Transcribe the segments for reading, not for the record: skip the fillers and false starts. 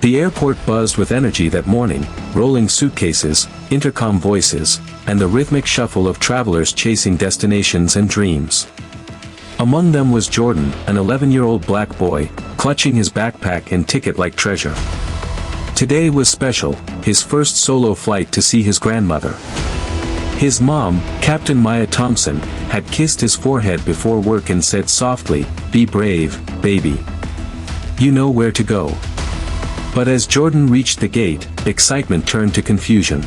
The airport buzzed with energy that morning, rolling suitcases, intercom voices, and the rhythmic shuffle of travelers chasing destinations and dreams. Among them was Jordan, an 11-year-old black boy, clutching his backpack and ticket like treasure. Today was special, his first solo flight to see his grandmother. His mom, Captain Maya Thompson, had kissed his forehead before work and said softly, "Be brave, baby. You know where to go." But as Jordan reached the gate, excitement turned to confusion.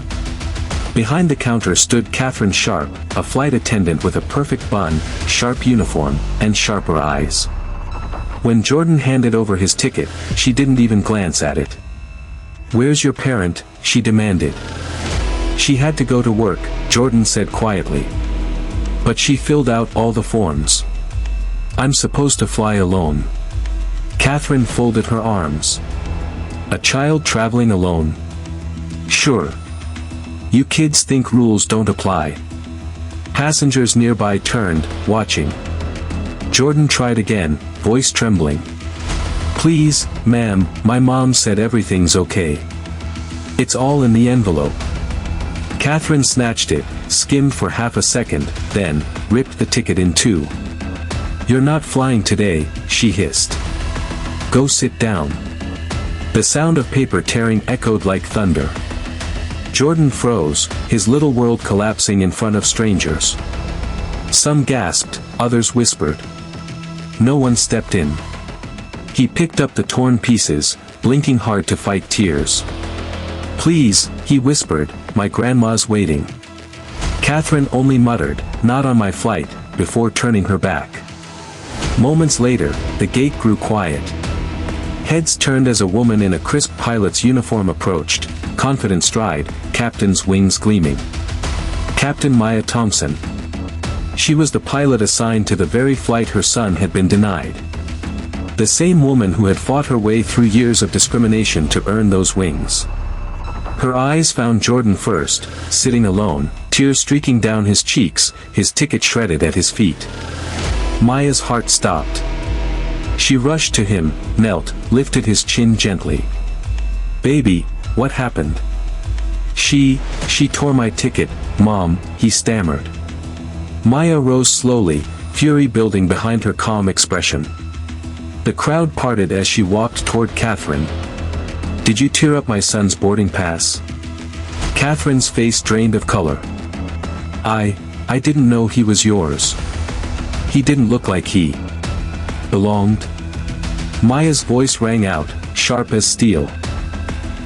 Behind the counter stood Catherine Sharp, a flight attendant with a perfect bun, sharp uniform, and sharper eyes. When Jordan handed over his ticket, she didn't even glance at it. "Where's your parent?" she demanded. "She had to go to work," Jordan said quietly. "But she filled out all the forms. I'm supposed to fly alone." Catherine folded her arms. "A child traveling alone? Sure. You kids think rules don't apply." Passengers nearby turned, watching. Jordan tried again, voice trembling. "Please, ma'am, my mom said everything's okay. It's all in the envelope." Catherine snatched it, skimmed for half a second, then ripped the ticket in two. "You're not flying today," she hissed. "Go sit down." The sound of paper tearing echoed like thunder. Jordan froze, his little world collapsing in front of strangers. Some gasped, others whispered. No one stepped in. He picked up the torn pieces, blinking hard to fight tears. "Please," he whispered, "my grandma's waiting." Catherine only muttered, "Not on my flight," before turning her back. Moments later, the gate grew quiet. Heads turned as a woman in a crisp pilot's uniform approached, confident stride, captain's wings gleaming. Captain Maya Thompson. She was the pilot assigned to the very flight her son had been denied. The same woman who had fought her way through years of discrimination to earn those wings. Her eyes found Jordan first, sitting alone, tears streaking down his cheeks, his ticket shredded at his feet. Maya's heart stopped. She rushed to him, knelt, lifted his chin gently. "Baby, what happened?" She tore my ticket, Mom," he stammered. Maya rose slowly, fury building behind her calm expression. The crowd parted as she walked toward Catherine. "Did you tear up my son's boarding pass?" Catherine's face drained of color. I didn't know he was yours. He didn't look like he belonged." Maya's voice rang out, sharp as steel.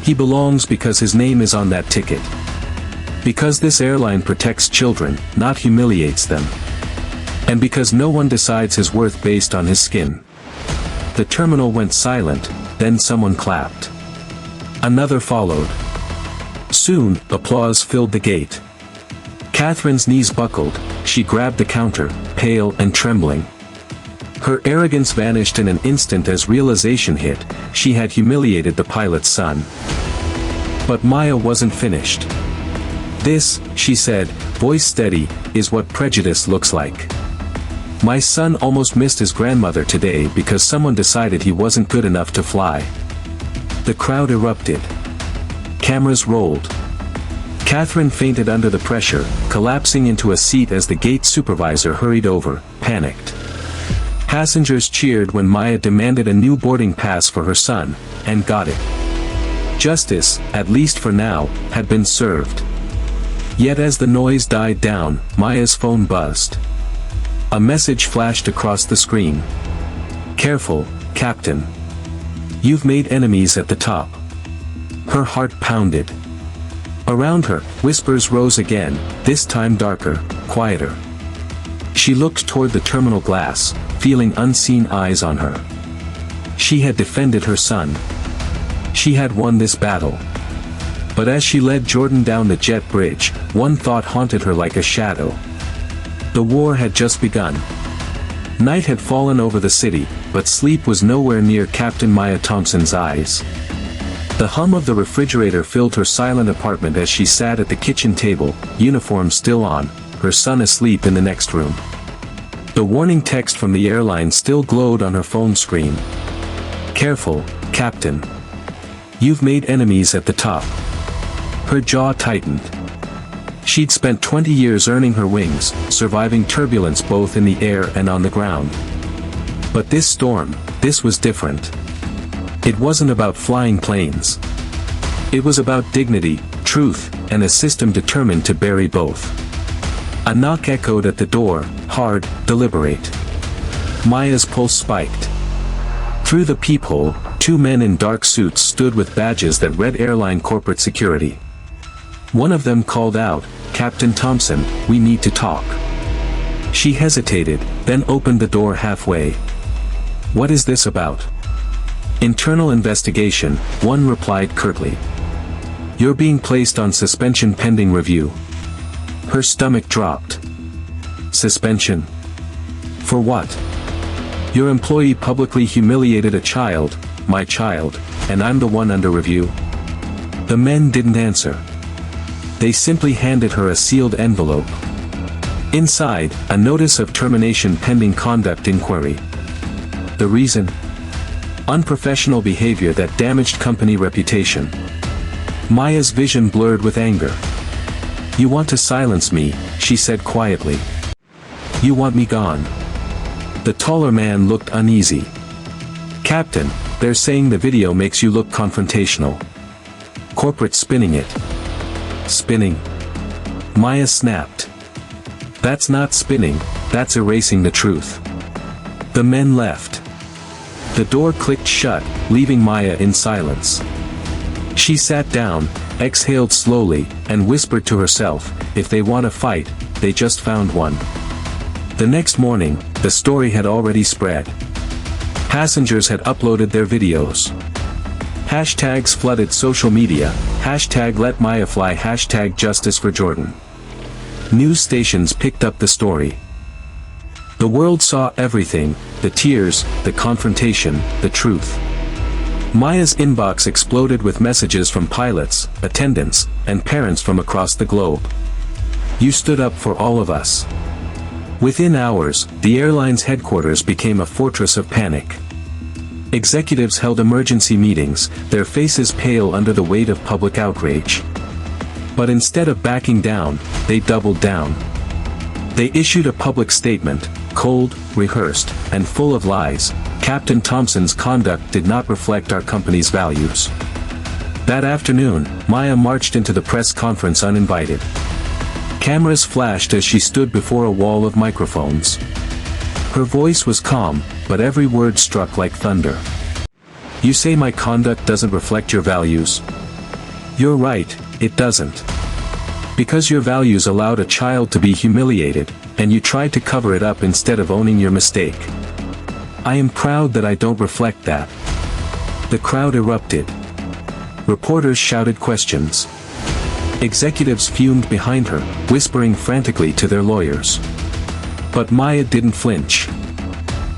"He belongs because his name is on that ticket. Because this airline protects children, not humiliates them. And because no one decides his worth based on his skin." The terminal went silent, then someone clapped. Another followed. Soon, applause filled the gate. Catherine's knees buckled, she grabbed the counter, pale and trembling. Her arrogance vanished in an instant as realization hit, she had humiliated the pilot's son. But Maya wasn't finished. "This," she said, voice steady, "is what prejudice looks like. My son almost missed his grandmother today because someone decided he wasn't good enough to fly." The crowd erupted. Cameras rolled. Catherine fainted under the pressure, collapsing into a seat as the gate supervisor hurried over, panicked. Passengers cheered when Maya demanded a new boarding pass for her son, and got it. Justice, at least for now, had been served. Yet as the noise died down, Maya's phone buzzed. A message flashed across the screen. "Careful, Captain. You've made enemies at the top." Her heart pounded. Around her, whispers rose again, this time darker, quieter. She looked toward the terminal glass, feeling unseen eyes on her. She had defended her son. She had won this battle. But as she led Jordan down the jet bridge, one thought haunted her like a shadow. The war had just begun. Night had fallen over the city, but sleep was nowhere near Captain Maya Thompson's eyes. The hum of the refrigerator filled her silent apartment as she sat at the kitchen table, uniform still on, her son asleep in the next room. The warning text from the airline still glowed on her phone screen. "Careful, Captain. You've made enemies at the top. Her jaw tightened. She'd spent 20 years earning her wings, surviving turbulence both in the air and on the ground. But this storm, this was different. It wasn't about flying planes. It was about dignity, truth, and a system determined to bury both. A knock echoed at the door, hard, deliberate. Maya's pulse spiked. Through the peephole, two men in dark suits stood with badges that read airline corporate security. One of them called out, "Captain Thompson, we need to talk." She hesitated, then opened the door halfway. "What is this about?" "Internal investigation," one replied curtly. "You're being placed on suspension pending review." Her stomach dropped. "Suspension? For what?" "Your employee publicly humiliated a child, my child, and I'm the one under review." The men didn't answer. They simply handed her a sealed envelope. Inside, a notice of termination pending conduct inquiry. The reason? Unprofessional behavior that damaged company reputation. Maya's vision blurred with anger. "You want to silence me," she said quietly. "You want me gone." The taller man looked uneasy. "Captain, they're saying the video makes you look confrontational. Corporate spinning it." "Spinning?" Maya snapped. "That's not spinning, that's erasing the truth." The men left. The door clicked shut, leaving Maya in silence. She sat down, exhaled slowly, and whispered to herself, if they want a fight, they just found one. The next morning, the story had already spread. Passengers had uploaded their videos. Hashtags flooded social media, hashtag let Maya fly, hashtag justice for Jordan. News stations picked up the story. The world saw everything, the tears, the confrontation, the truth. Maya's inbox exploded with messages from pilots, attendants, and parents from across the globe. "You stood up for all of us." Within hours, the airline's headquarters became a fortress of panic. Executives held emergency meetings, their faces pale under the weight of public outrage. But instead of backing down, they doubled down. They issued a public statement, cold, rehearsed, and full of lies. "Captain Thompson's conduct did not reflect our company's values." That afternoon, Maya marched into the press conference uninvited. Cameras flashed as she stood before a wall of microphones. Her voice was calm, but every word struck like thunder. "You say my conduct doesn't reflect your values? You're right, it doesn't. Because your values allowed a child to be humiliated, and you tried to cover it up instead of owning your mistake. I am proud that I don't reflect that." The crowd erupted. Reporters shouted questions. Executives fumed behind her, whispering frantically to their lawyers. But Maya didn't flinch.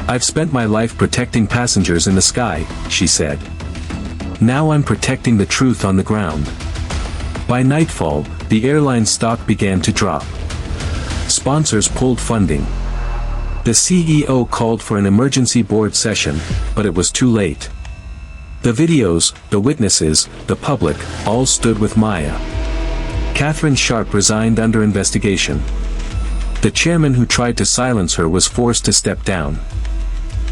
"I've spent my life protecting passengers in the sky," she said. "Now I'm protecting the truth on the ground." By nightfall, the airline stock began to drop. Sponsors pulled funding. The CEO called for an emergency board session, but it was too late. The videos, the witnesses, the public, all stood with Maya. Catherine Sharp resigned under investigation. The chairman who tried to silence her was forced to step down.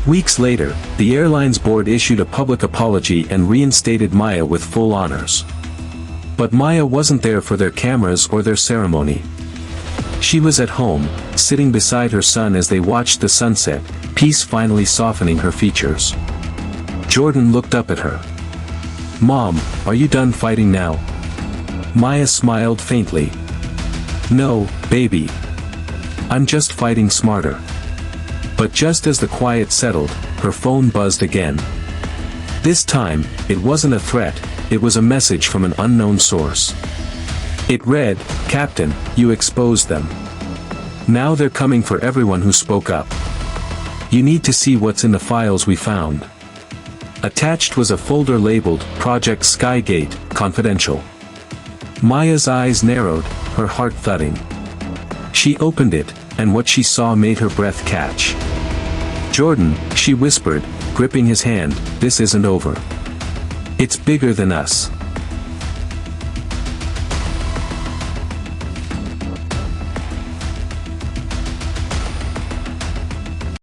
Weeks later, the airline's board issued a public apology and reinstated Maya with full honors. But Maya wasn't there for their cameras or their ceremony. She was at home, sitting beside her son as they watched the sunset, peace finally softening her features. Jordan looked up at her. "Mom, are you done fighting now?" Maya smiled faintly. "No, baby. I'm just fighting smarter." But just as the quiet settled, her phone buzzed again. This time, it wasn't a threat, it was a message from an unknown source. It read, "Captain, you exposed them. Now they're coming for everyone who spoke up. You need to see what's in the files we found." Attached was a folder labeled, "Project Skygate, Confidential." Maya's eyes narrowed, her heart thudding. She opened it, and what she saw made her breath catch. "Jordan," she whispered, gripping his hand, "this isn't over. It's bigger than us.